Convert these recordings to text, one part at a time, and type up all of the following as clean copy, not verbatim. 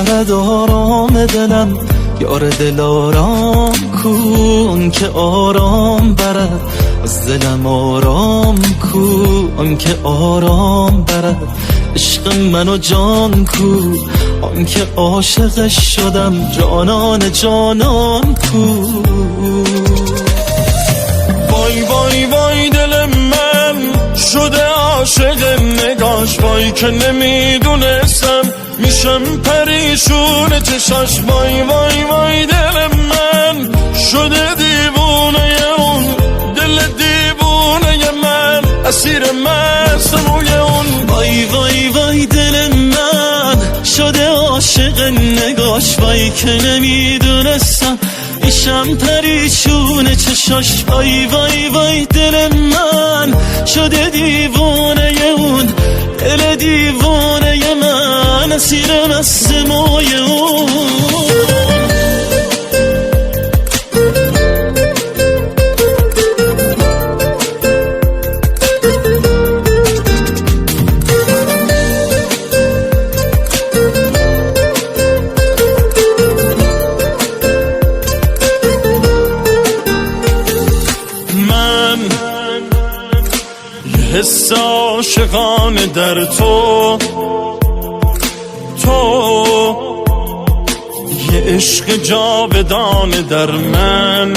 برد آرام دلم، یار دل آرام کن که آرام برد از دلم، آرام کن که آرام برد عشق منو جان کو، آن که عاشقش شدم جانان جانان کو. وای وای وای دل من شده عاشق نگاش، وای که نمیدونستم میشم پریشون چشاش. وای وای وای دل من شده دیوونه اون، دل دیوونه من اسیر مست روی اون. وای وای وای دل من شده عاشق نگاش، وای که نمیدونستم میشم پریشون چشاش. وای وای وای دل من شده دیوونه اون، دل دیوونه من اسیر مست موی اون. حس عاشقانه در تو یه عشق جاودانه در من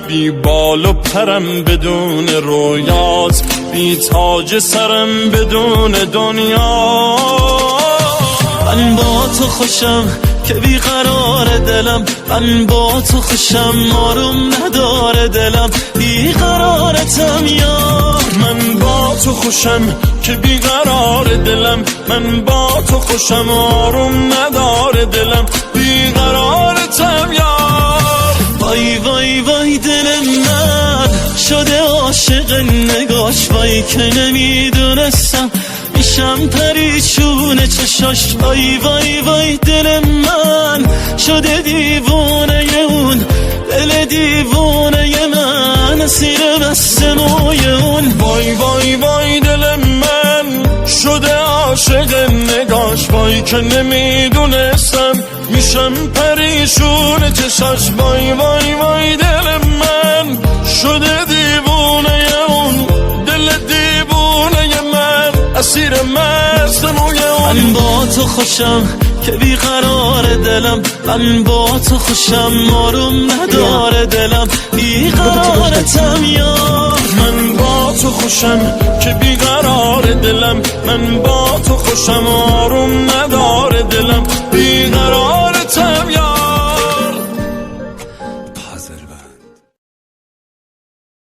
بی بال و پرم بدون رویات، بی تاج سرم بدون دنیا. من با تو خوشم که بیقرار دلم، من با تو خوشم آروم نداره دلم، بیقرارتم یار. من با تو خوشم که بیقرار دلم، من با تو خوشم آروم نداره دلم، بیقرارتم یار. وای وای وای دل من شده عاشق نگاش، وای که نمیدونستم میشم پریشون چشاش. وای وای وای دل من شده دیوونه اون، دل دیوونه من اسیر مست موی اون. وای وای وای دل من شده عاشق نگاش، وای که نمیدونستم میشم پریشون چشاش. وای وای وای دل من شده دیوونه اون، دل دیوونه من اسیر مست موی اون. من با تو خوشم که بیقرار دلم، من با تو خوشم آروم نداره دلم، بیقرارتم یار. من با تو خوشم که بیقرار دلم، من با تو خوشم آروم نداره دلم، بیقرار